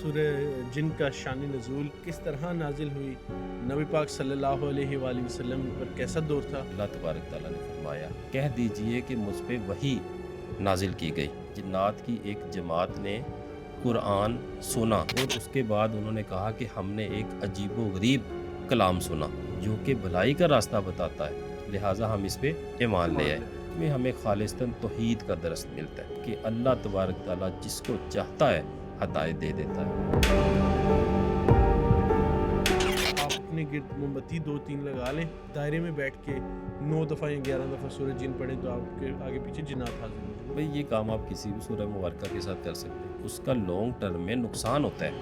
سورہ جن کا شان نزول کس طرح نازل ہوئی، نبی پاک صلی اللہ علیہ وآلہ وسلم پر کیسا دور تھا؟ اللہ تبارک تعالیٰ نے فرمایا کہہ دیجئے کہ مجھ پہ وحی نازل کی گئی۔ جنات کی ایک جماعت نے قرآن سنا اور اس کے بعد انہوں نے کہا کہ ہم نے ایک عجیب و غریب کلام سنا جو کہ بھلائی کا راستہ بتاتا ہے، لہٰذا ہم اس پہ ایمان لے آئے۔ میں ہمیں خالصتاً توحید کا درس ملتا ہے کہ اللہ تبارک تعالیٰ جس کو چاہتا ہے ہدایت دے دیتا ہے۔ آپ اپنے گرد موم بتی 2-3 لگا لیں، دائرے میں بیٹھ کے 9 دفعہ یا 11 دفعہ سورہ جن پڑھیں تو آپ کے آگے پیچھے جنات حاضر ہوں گے۔ بھئی یہ کام آپ کسی بھی سورہ مبارکہ کے ساتھ کر سکتے ہیں، اس کا لانگ ٹرم میں نقصان ہوتا ہے۔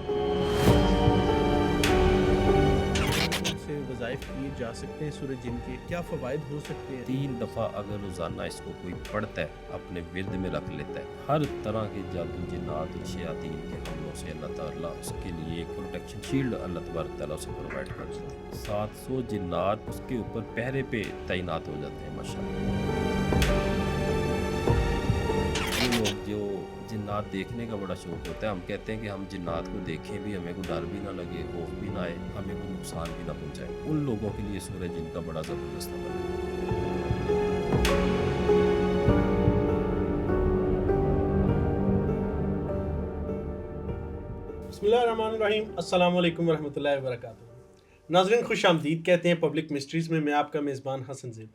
سے وظائف کیے جا سکتے ہیں سورہ جن کے، کیا فوائد ہو سکتے ہیں؟ 3 دفعہ اگر روزانہ اس کو کوئی پڑھتا ہے، اپنے ورد میں رکھ لیتا ہے، ہر طرح کے جادو جنات اور شیاطین کے حملوں سے اللہ تعالیٰ اس کے لیے ایک پروٹیکشن شیلڈ اللہ تبارک تعالیٰ اسے پرووائڈ کر دیتے ہیں۔ 700 جنات اس کے اوپر پہرے پہ تعینات ہو جاتے ہیں ماشاءاللہ۔ یہ لوگ جو جنات دیکھنے کا بڑا شوق ہوتا ہے، ہم کہتے ہیں کہ ہم جنات کو دیکھیں بھی، ہمیں کوئی ڈر بھی نہ لگے، خوف بھی نہ آئے، ہمیں کوئی نقصان بھی نہ پہنچائے، ان لوگوں کے لیے سورہ جن کا بڑا زبردست عمل ہے۔ بسم اللہ الرحمن الرحیم، السلام علیکم ورحمۃ اللہ وبرکاتہ۔ ناظرین خوش آمدید کہتے ہیں پبلک مسٹریز میں آپ کا میزبان حسن زید۔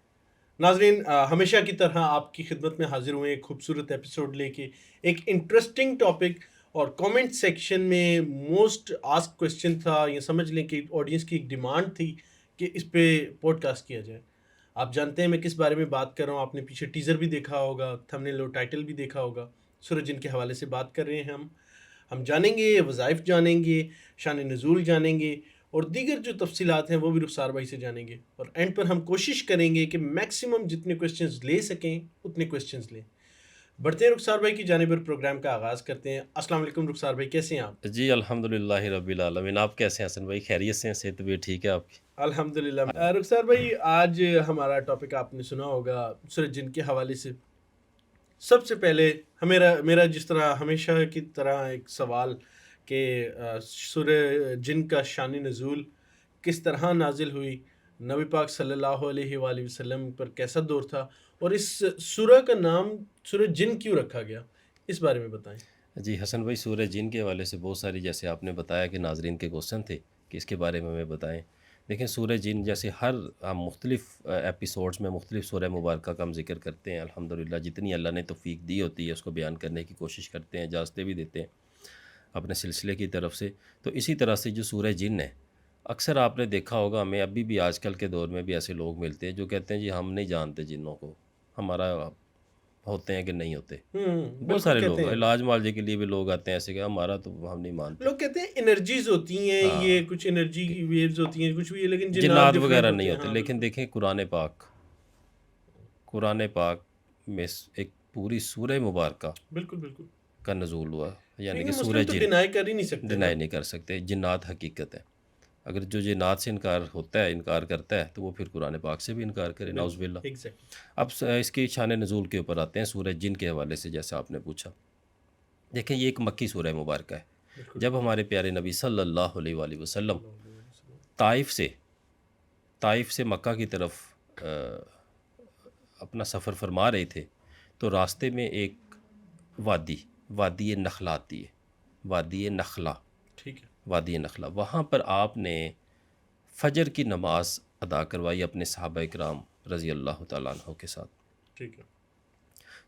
ناظرین ہمیشہ کی طرح آپ کی خدمت میں حاضر ہوئے ایک خوبصورت ایپیسوڈ لے کے، ایک انٹرسٹنگ ٹاپک، اور کامنٹ سیکشن میں موسٹ آسک کویسچن تھا، یہ سمجھ لیں کہ آڈینس کی ایک ڈیمانڈ تھی کہ اس پہ پوڈ کاسٹ کیا جائے۔ آپ جانتے ہیں میں کس بارے میں بات کر رہا ہوں، آپ نے پیچھے ٹیزر بھی دیکھا ہوگا، تھمبنیل اور ٹائٹل بھی دیکھا ہوگا۔ سورہ جن کے حوالے سے بات کر رہے ہیں ہم جانیں گے، وظائف جانیں گے، شان نزول جانیں گے، اور دیگر جو تفصیلات ہیں وہ بھی رخسار بھائی سے جانیں گے، اور اینڈ پر ہم کوشش کریں گے کہ میکسیمم جتنے کویسچنز لے سکیں اتنے کویسچنز لیں۔ بڑھتے ہیں رخسار بھائی کی جانب پر، پروگرام کا آغاز کرتے ہیں۔ السلام علیکم رخسار بھائی، کیسے ہیں آپ؟ جی الحمدللہ رب العالمین، آپ کیسے ہیں حسن بھائی؟ خیریت سے ہیں؟ صحت طبیعت ٹھیک ہے آپ کی؟ الحمدللہ۔ رخسار بھائی آج ہمارا ٹاپک آپ نے سنا ہوگا سورہ جن کے حوالے سے۔ سب سے پہلے میرا جس طرح ہمیشہ کی طرح ایک سوال کہ سورہ جن کا شان نزول کس طرح نازل ہوئی، نبی پاک صلی اللہ علیہ وآلہ وسلم پر کیسا دور تھا، اور اس سورہ کا نام سورہ جن کیوں رکھا گیا، اس بارے میں بتائیں۔ جی حسن بھائی، سورہ جن کے حوالے سے بہت ساری، جیسے آپ نے بتایا کہ ناظرین کے کوسچن تھے کہ اس کے بارے میں ہمیں بتائیں۔ دیکھیں سورہ جن جیسے ہم مختلف ایپیسوڈز میں مختلف سورہ مبارکہ کا ہم ذکر کرتے ہیں، الحمدللہ جتنی اللہ نے توفیق دی ہوتی ہے اس کو بیان کرنے کی کوشش کرتے ہیں، اجازتیں بھی دیتے ہیں اپنے سلسلے کی طرف سے۔ تو اسی طرح سے جو سورہ جن ہے، اکثر آپ نے دیکھا ہوگا، ہمیں ابھی بھی آج کل کے دور میں بھی ایسے لوگ ملتے ہیں جو کہتے ہیں جی ہم نہیں جانتے جنوں کو، ہمارا ہوتے ہیں کہ نہیں ہوتے۔ بہت سارے لوگ علاج معالجے کے لیے بھی لوگ آتے ہیں ایسے کہ ہمارا تو ہم نہیں مانتے، لوگ کہتے ہیں انرجیز ہوتی ہیں، یہ کچھ انرجی ویوز ہوتی ہیں، کچھ بھی، لیکن جنات وغیرہ نہیں ہوتے۔ لیکن دیکھیں قرآن پاک میں ایک پوری سورہ مبارکہ بالکل کا نزول ہوا، یعنی کہ مسلم سورہ تو جن ڈینائی کر ہی نہیں سکتے، ڈینائی نہیں کر سکتے، جنات حقیقت ہے۔ اگر جو جنات سے انکار ہوتا ہے، انکار کرتا ہے، تو وہ پھر قرآن پاک سے بھی انکار کرے، نعوذ باللہ۔ اب اس کی شان نزول کے اوپر آتے ہیں، سورہ جن کے حوالے سے جیسا آپ نے پوچھا۔ دیکھیں یہ ایک مکی سورہ مبارکہ ہے۔ جب ہمارے پیارے نبی صلی اللہ علیہ وآلہ وسلم طائف سے مکہ کی طرف اپنا سفر فرما رہے تھے، تو راستے میں ایک وادی نخلا آتی ہے، وادی نخلا، وہاں پر آپ نے فجر کی نماز ادا کروائی اپنے صحابہ اکرام رضی اللہ تعالیٰ عنہ کے ساتھ۔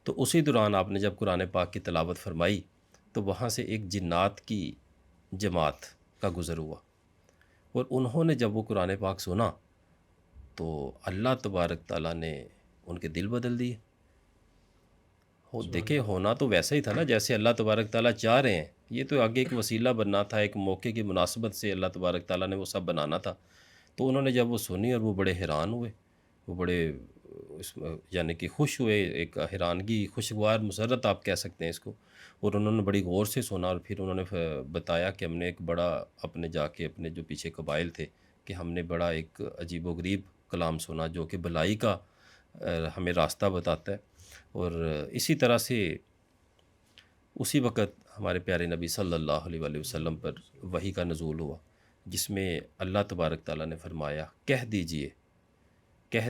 تو اسی دوران آپ نے جب قرآن پاک کی تلاوت فرمائی تو وہاں سے ایک جنات کی جماعت کا گزر ہوا، اور انہوں نے جب وہ قرآن پاک سنا تو اللہ تبارک تعالیٰ نے ان کے دل بدل دیے۔ دیکھیں ہونا تو ویسا ہی تھا نا جیسے اللہ تبارک تعالیٰ چاہ رہے ہیں، یہ تو آگے ایک وسیلہ بننا تھا، ایک موقع کی مناسبت سے اللہ تبارک تعالیٰ نے وہ سب بنانا تھا۔ تو انہوں نے جب وہ سنی اور وہ بڑے حیران ہوئے، وہ بڑے یعنی کہ خوش ہوئے، ایک حیرانگی، خوشگوار مسرت آپ کہہ سکتے ہیں اس کو، اور انہوں نے بڑی غور سے سنا، اور پھر انہوں نے بتایا کہ ہم نے ایک بڑا اپنے جا کے اپنے جو پیچھے قبائل تھے کہ ہم نے بڑا ایک عجیب و غریب کلام سنا جو کہ بھلائی کا ہمیں راستہ بتاتا ہے۔ اور اسی طرح سے اسی وقت ہمارے پیارے نبی صلی اللہ علیہ وآلہ وسلم پر وحی کا نزول ہوا، جس میں اللہ تبارک تعالیٰ نے فرمایا کہہ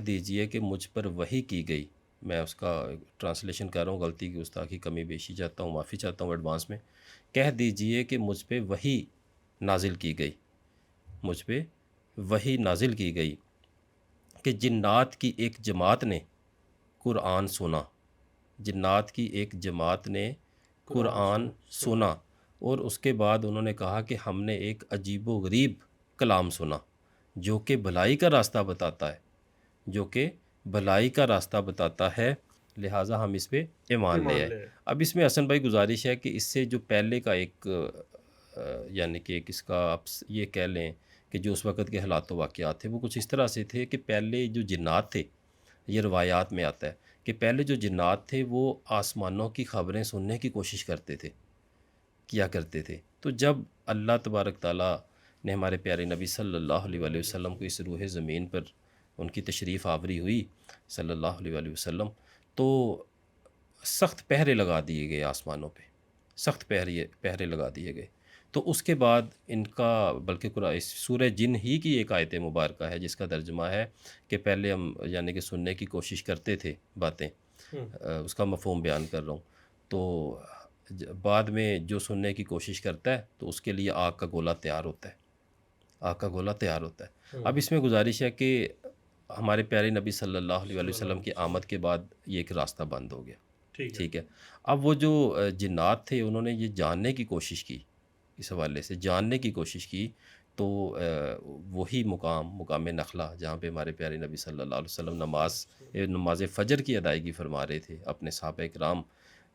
دیجئے کہ مجھ پر وحی کی گئی. میں اس کا ٹرانسلیشن کر رہا ہوں، غلطی کی گستاخی کمی بیشی چاہتا ہوں، معافی چاہتا ہوں ایڈوانس میں. کہہ دیجئے کہ مجھ پہ وحی نازل کی گئی، مجھ پہ وحی نازل کی گئی کہ جنات کی ایک جماعت نے قرآن سنا، جنات کی ایک جماعت نے قرآن سنا، اور اس کے بعد انہوں نے کہا کہ ہم نے ایک عجیب و غریب کلام سنا جو کہ بھلائی کا راستہ بتاتا ہے، جو کہ بھلائی کا راستہ بتاتا ہے، لہٰذا ہم اس پہ ایمان لے آئے. اب اس میں حسن بھائی گزارش ہے کہ اس سے جو پہلے کا ایک یعنی کہ اس کا آپ یہ کہہ لیں کہ جو اس وقت کے حالات و واقعات تھے وہ کچھ اس طرح سے تھے کہ پہلے جو جنات تھے، یہ روایات میں آتا ہے کہ پہلے جو جنات تھے وہ آسمانوں کی خبریں سننے کی کوشش کیا کرتے تھے. تو جب اللہ تبارک تعالیٰ نے ہمارے پیارے نبی صلی اللہ علیہ وآلہ وسلم کو اس روح زمین پر ان کی تشریف آوری ہوئی صلی اللہ علیہ وآلہ وسلم، تو سخت پہرے لگا دیے گئے آسمانوں پہ، سخت پہرے لگا دیے گئے. تو اس کے بعد ان کا بلکہ قرآن سورہ جن ہی کی ایک آیت مبارکہ ہے جس کا ترجمہ ہے کہ پہلے ہم یعنی کہ سننے کی کوشش کرتے تھے باتیں، اس کا مفہوم بیان کر رہا ہوں. تو بعد میں جو سننے کی کوشش کرتا ہے تو اس کے لیے آگ کا گولا تیار ہوتا ہے، آگ کا گولا تیار ہوتا ہے. اب اس میں گزارش ہے کہ ہمارے پیارے نبی صلی اللہ علیہ وآلہ وسلم کی آمد کے بعد یہ ایک راستہ بند ہو گیا. ٹھیک ہے. اب وہ جو جنات تھے انہوں نے یہ جاننے کی کوشش کی، اس حوالے سے جاننے کی کوشش کی، تو وہی مقام نخلا جہاں پہ ہمارے پیارے نبی صلی اللہ علیہ وسلم نماز فجر کی ادائیگی فرما رہے تھے، اپنے صحابہ کرام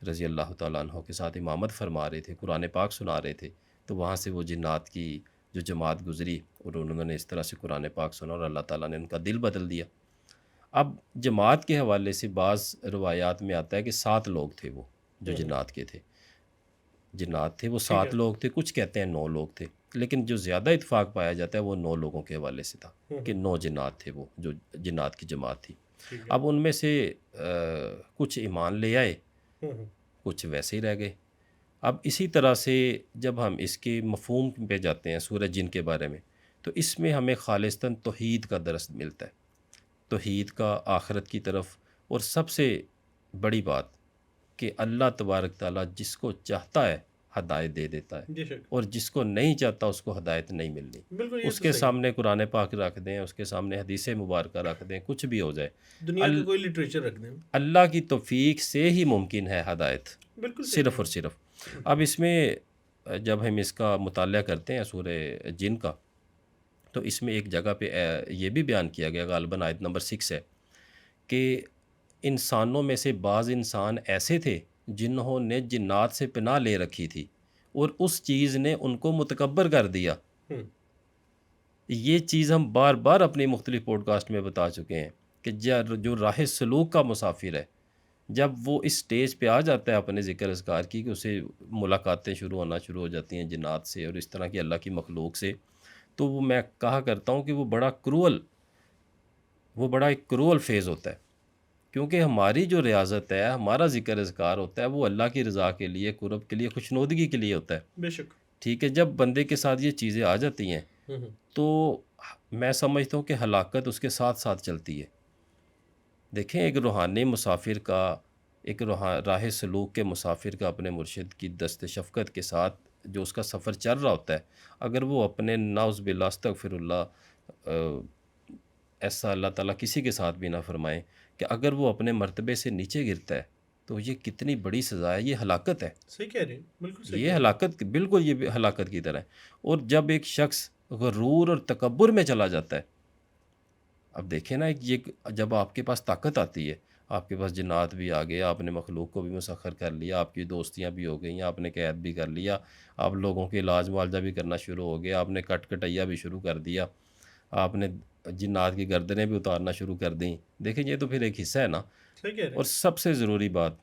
رضی اللہ تعالیٰ عنہ کے ساتھ امامت فرما رہے تھے، قرآن پاک سنا رہے تھے. تو وہاں سے وہ جنات کی جو جماعت گزری اور انہوں نے اس طرح سے قرآن پاک سنا اور اللہ تعالیٰ نے ان کا دل بدل دیا. اب جماعت کے حوالے سے بعض روایات میں آتا ہے کہ 7 لوگ تھے وہ جو جنات کے تھے، جنات تھے وہ 7 لوگ تھے، کچھ کہتے ہیں 9 لوگ تھے، لیکن جو زیادہ اتفاق پایا جاتا ہے وہ 9 لوگوں کے حوالے سے تھا کہ 9 جنات تھے وہ جو جنات کی جماعت تھی. اب ان میں سے کچھ ایمان لے آئے، کچھ ویسے ہی رہ گئے. اب اسی طرح سے جب ہم اس کے مفہوم پہ جاتے ہیں سورہ جن کے بارے میں، تو اس میں ہمیں خالصتاً توحید کا درس ملتا ہے، توحید کا، آخرت کی طرف. اور سب سے بڑی بات کہ اللہ تبارک تعالیٰ جس کو چاہتا ہے ہدایت دے دیتا ہے، اور جس کو نہیں چاہتا اس کو ہدایت نہیں ملنی. اس کے سامنے قرآن پاک رکھ دیں، اس کے سامنے حدیث مبارکہ رکھ دیں، کچھ بھی ہو جائے، دنیا کا کوئی لٹریچر رکھ دیں، اللہ کی توفیق سے ہی ممکن ہے ہدایت، صرف اور صرف. اب اس میں جب ہم اس کا مطالعہ کرتے ہیں سورہ جن کا، تو اس میں ایک جگہ پہ یہ بھی بیان کیا گیا، غالباً آیت نمبر 6 ہے، کہ انسانوں میں سے بعض انسان ایسے تھے جنہوں نے جنات سے پناہ لے رکھی تھی اور اس چیز نے ان کو متکبر کر دیا. یہ چیز ہم بار بار اپنی مختلف پوڈ کاسٹ میں بتا چکے ہیں کہ جو راہ سلوک کا مسافر ہے، جب وہ اس سٹیج پہ آ جاتا ہے اپنے ذکر اذکار کی کہ اسے ملاقاتیں شروع ہو جاتی ہیں جنات سے اور اس طرح کی اللہ کی مخلوق سے، تو وہ میں کہا کرتا ہوں کہ وہ بڑا ایک کرول فیز ہوتا ہے، کیونکہ ہماری جو ریاضت ہے، ہمارا ذکر اذکار ہوتا ہے، وہ اللہ کی رضا کے لیے، قرب کے لیے، خوشنودگی کے لیے ہوتا ہے. بے شک. ٹھیک ہے. جب بندے کے ساتھ یہ چیزیں آ جاتی ہیں تو میں سمجھتا ہوں کہ ہلاکت اس کے ساتھ ساتھ چلتی ہے. دیکھیں، ایک روحانی مسافر کا، ایک راہ سلوک کے مسافر کا اپنے مرشد کی دست شفقت کے ساتھ جو اس کا سفر چل رہا ہوتا ہے، اگر وہ اپنے نعوذ باللہ استغفر اللہ، ایسا اللہ تعالیٰ کسی کے ساتھ بھی نہ فرمائیں کہ اگر وہ اپنے مرتبے سے نیچے گرتا ہے تو یہ کتنی بڑی سزا ہے، یہ ہلاکت ہے. صحیح کہہ رہے ہیں، بالکل صحیح. یہ ہلاکت، بالکل یہ ہلاکت کی طرح ہے. اور جب ایک شخص غرور اور تکبر میں چلا جاتا ہے، اب دیکھیں نا، یہ جب آپ کے پاس طاقت آتی ہے، آپ کے پاس جنات بھی آ گئے، آپ نے مخلوق کو بھی مسخر کر لیا، آپ کی دوستیاں بھی ہو گئیں، آپ نے قید بھی کر لیا، آپ لوگوں کے علاج معالجہ بھی کرنا شروع ہو گیا، آپ نے کٹیا بھی شروع کر دیا، آپ نے جنات کی گردنیں بھی اتارنا شروع کر دیں. دیکھیں، یہ تو پھر ایک حصہ ہے نا. اور سب سے ضروری بات،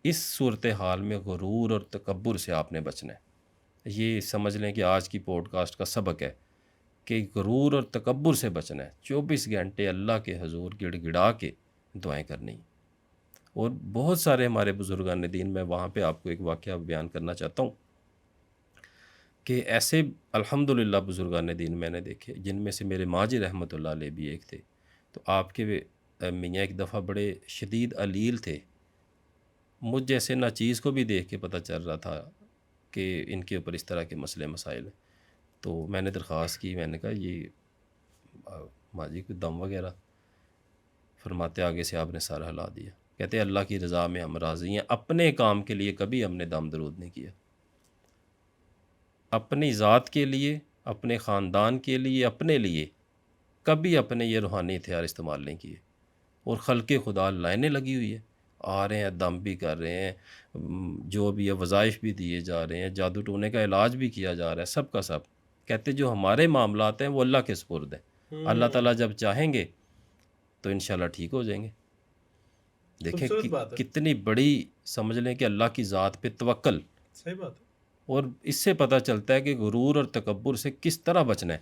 اس صورتحال میں غرور اور تکبر سے آپ نے بچنا ہے. یہ سمجھ لیں کہ آج کی پوڈ کاسٹ کا سبق ہے کہ غرور اور تکبر سے بچنا ہے. 24 گھنٹے اللہ کے حضور گڑ گڑا کے دعائیں کرنی. اور بہت سارے ہمارے بزرگان دین، میں وہاں پہ آپ کو ایک واقعہ بیان کرنا چاہتا ہوں کہ ایسے الحمدللہ بزرگان دین میں نے دیکھے، جن میں سے میرے ماجی رحمۃ اللہ علیہ بھی ایک تھے۔ تو آپ کے میاں ایک دفعہ بڑے شدید علیل تھے، مجھ جیسے ناچیز کو بھی دیکھ کے پتہ چل رہا تھا کہ ان کے اوپر اس طرح کے مسئلے مسائل ہیں۔ تو میں نے درخواست کی، میں نے کہا یہ ماجی کوئی دم وغیرہ؟ فرماتے آگے سے آپ نے سارا ہلا دیا، کہتے اللہ کی رضا میں ہم راضی ہیں، اپنے کام کے لیے کبھی ہم نے دم درود نہیں کیا، اپنی ذات کے لیے، اپنے خاندان کے لیے، اپنے لیے کبھی اپنے یہ روحانی ہتھیار استعمال نہیں کیے۔ اور خلق خدا لائنیں لگی ہوئی ہے، آ رہے ہیں، دم بھی کر رہے ہیں، جو بھی ہے وظائف بھی دیے جا رہے ہیں، جادو ٹونے کا علاج بھی کیا جا رہا ہے، سب کا سب۔ کہتے جو ہمارے معاملات ہیں وہ اللہ کے سپرد ہیں، اللہ تعالیٰ جب چاہیں گے تو انشاءاللہ ٹھیک ہو جائیں گے۔ دیکھیں خوبصورت بات ہے، کتنی بڑی، سمجھ لیں کہ اللہ کی ذات پہ توکل۔ صحیح بات ہے، اور اس سے پتہ چلتا ہے کہ غرور اور تکبر سے کس طرح بچنا ہے۔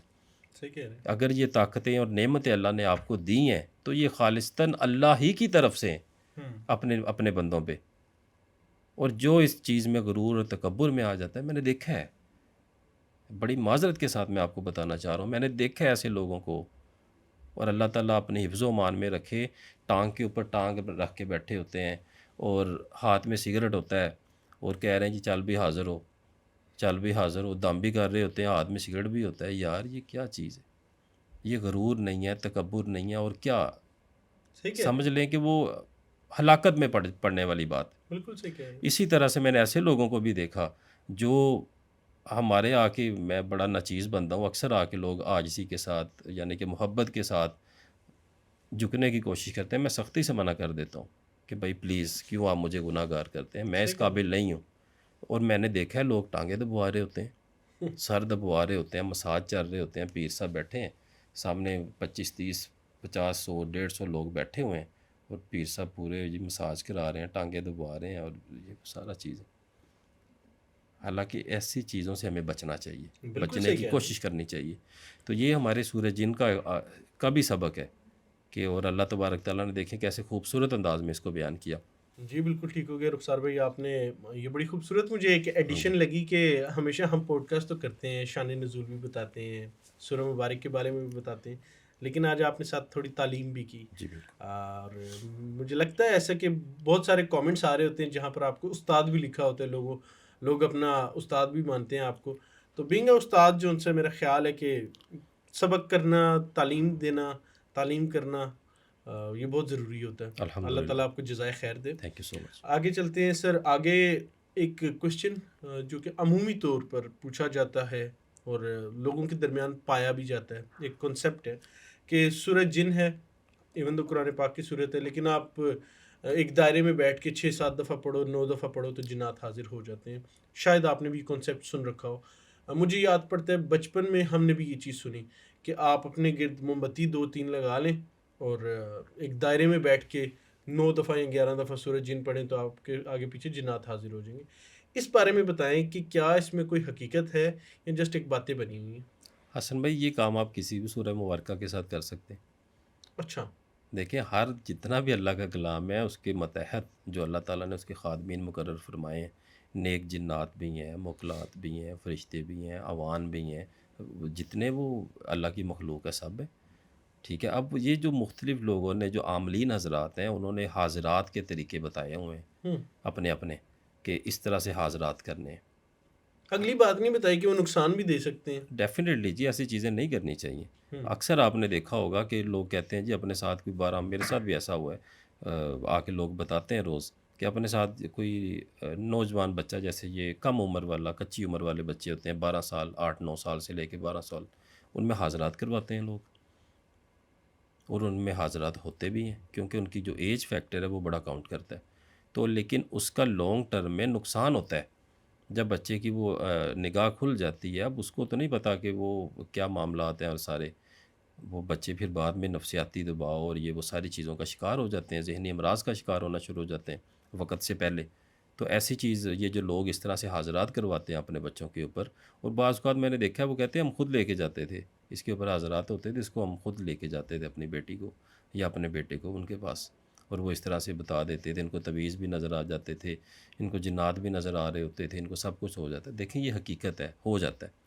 صحیح کہہ رہے ہیں۔ اگر یہ طاقتیں اور نعمتیں اللہ نے آپ کو دی ہیں تو یہ خالصتاً اللہ ہی کی طرف سے ہیں اپنے بندوں پہ۔ اور جو اس چیز میں غرور اور تکبر میں آ جاتا ہے، میں نے دیکھا ہے، بڑی معذرت کے ساتھ میں آپ کو بتانا چاہ رہا ہوں، میں نے دیکھا ہے ایسے لوگوں کو۔ اور اللہ تعالیٰ اپنے حفظ و امان میں رکھے، ٹانگ کے اوپر ٹانگ رکھ کے بیٹھے ہوتے ہیں اور ہاتھ میں سگریٹ ہوتا ہے اور کہہ رہے ہیں جی چل بھی حاضر ہو، چل بھی حاضر ہو، دم بھی کر رہے ہوتے ہیں، ہاتھ میں سگریٹ بھی ہوتا ہے۔ یار یہ کیا چیز ہے؟ یہ غرور نہیں ہے، تکبر نہیں ہے، اور کیا، صحیح کہہ رہے سمجھ ہیں، لیں کہ وہ ہلاکت میں پڑنے والی بات۔ بالکل صحیح کہہ رہے ہیں۔ اسی طرح سے میں نے ایسے لوگوں کو بھی دیکھا جو ہمارے آ کے، میں بڑا ناچیز بندہ ہوں، اکثر آ کے لوگ عاجزی کے ساتھ یعنی کہ محبت کے ساتھ جھکنے کی کوشش کرتے ہیں، میں سختی سے منع کر دیتا ہوں کہ بھائی پلیز کیوں آپ مجھے گناہ گار کرتے ہیں، میں اس صحیح کہہ رہے قابل نہیں ہوں۔ اور میں نے دیکھا ہے لوگ ٹانگیں دبوا رہے ہوتے ہیں، سر دبوا رہے ہوتے ہیں، مساج چل رہے ہوتے ہیں، پیر صاحب بیٹھے ہیں سامنے، 25 30 50 100 150 لوگ بیٹھے ہوئے ہیں اور پیر صاحب پورے جی مساج کرا رہے ہیں، ٹانگیں دبوا رہے ہیں اور یہ سارا چیز ہے۔ حالانکہ ایسی چیزوں سے ہمیں بچنا چاہیے، ہیں، بالکل بچنے صحیح کی کہہ رہے کوشش کرنی چاہیے۔ تو یہ ہمارے سورہ جن کا بھی سبق ہے کہ، اور اللہ تبارک تعالیٰ نے دیکھیں کیسے خوبصورت انداز میں اس کو بیان کیا۔ ہیں۔ جی بالکل ٹھیک ہو گیا رخسار بھائی، آپ نے یہ بڑی خوبصورت مجھے ایک ایڈیشن لگی کہ ہمیشہ ہم پوڈ کاسٹ تو کرتے ہیں، شان نزول بھی بتاتے ہیں، سورہ مبارک کے بارے میں بھی بتاتے ہیں، لیکن آج آپ نے ساتھ تھوڑی تعلیم بھی کی۔ جی بالکل، اور مجھے لگتا ہے ایسا کہ بہت سارے کامنٹس آ رہے ہوتے ہیں جہاں پر آپ کو استاد بھی لکھا ہوتا ہے، لوگ اپنا استاد بھی مانتے ہیں آپ کو۔ تو بینگ اے استاد جو ان سے میرا خیال ہے کہ سبق کرنا، تعلیم دینا، تعلیم کرنا یہ بہت ضروری ہوتا ہے۔ اللہ الحمدللہ، تعالیٰ آپ کو جزائے خیر دے۔ تھینک یو سو مچ۔ آگے چلتے ہیں سر، آگے ایک کوشچن جو کہ عمومی طور پر پوچھا جاتا ہے اور لوگوں کے درمیان پایا بھی جاتا ہے، ایک کنسیپٹ ہے کہ سورہ جن ہے، ایون تو قرآن پاک کی صورت ہے، لیکن آپ ایک دائرے میں بیٹھ کے 6 7 دفعہ پڑھو، 9 دفعہ پڑھو تو جنات حاضر ہو جاتے ہیں۔ شاید آپ نے بھی کنسیپٹ سن رکھا ہو۔ مجھے یاد پڑتا ہے بچپن میں ہم نے بھی یہ چیز سنی کہ آپ اپنے گرد موم بتی 2 3 لگا لیں اور ایک دائرے میں بیٹھ کے 9 دفعہ یا 11 دفعہ سورہ جن پڑھیں تو آپ کے آگے پیچھے جنات حاضر ہو جائیں گے۔ اس بارے میں بتائیں کہ کیا اس میں کوئی حقیقت ہے یا جسٹ ایک باتیں بنی ہوئی ہیں؟ حسن بھائی یہ کام آپ کسی بھی سورہ مبارکہ کے ساتھ کر سکتے ہیں۔ اچھا، دیکھیں ہر جتنا بھی اللہ کا کلام ہے اس کے متحد جو اللہ تعالیٰ نے اس کے خادمین مقرر فرمائے ہیں، نیک جنات بھی ہیں، موکلات بھی ہیں، فرشتے بھی ہیں، عوان بھی ہیں، جتنے وہ اللہ کی مخلوق ہے سب ہے، ٹھیک ہے۔ اب یہ جو مختلف لوگوں نے، جو عاملین حضرات ہیں، انہوں نے حاضرات کے طریقے بتائے ہوئے ہیں اپنے اپنے، کہ اس طرح سے حاضرات کرنے ہیں۔ اگلی بات نہیں بتائی کہ وہ نقصان بھی دے سکتے ہیں۔ ڈیفینیٹلی جی ایسی چیزیں نہیں کرنی چاہیے۔ اکثر آپ نے دیکھا ہوگا کہ لوگ کہتے ہیں جی اپنے ساتھ کوئی بارہ، میرے ساتھ بھی ایسا ہوا ہے، آ کے لوگ بتاتے ہیں روز کہ اپنے ساتھ کوئی نوجوان بچہ، جیسے یہ کم عمر والا، کچی عمر والے بچے ہوتے ہیں، 12 سال 8 9 سال سے لے کے 12 سال، ان میں حاضرات کرواتے ہیں لوگ، اور ان میں حاضرات ہوتے بھی ہیں کیونکہ ان کی جو ایج فیکٹر ہے وہ بڑا کاؤنٹ کرتا ہے۔ تو لیکن اس کا لانگ ٹرم میں نقصان ہوتا ہے جب بچے کی وہ نگاہ کھل جاتی ہے۔ اب اس کو تو نہیں پتہ کہ وہ کیا معاملات ہیں، اور سارے وہ بچے پھر بعد میں نفسیاتی دباؤ اور یہ وہ ساری چیزوں کا شکار ہو جاتے ہیں، ذہنی امراض کا شکار ہونا شروع ہو جاتے ہیں وقت سے پہلے۔ تو ایسی چیز، یہ جو لوگ اس طرح سے حاضرات کرواتے ہیں اپنے بچوں کے اوپر، اور بعض اوقات میں نے دیکھا ہے وہ کہتے ہیں ہم خود لے کے جاتے تھے، اس کے اوپر حاضرات ہوتے تھے، اس کو ہم خود لے کے جاتے تھے اپنی بیٹی کو یا اپنے بیٹے کو ان کے پاس، اور وہ اس طرح سے بتا دیتے تھے، ان کو تویز بھی نظر آ جاتے تھے، ان کو جنات بھی نظر آ رہے ہوتے تھے، ان کو سب کچھ ہو جاتا ہے۔ دیکھیں یہ حقیقت ہے، ہو جاتا ہے۔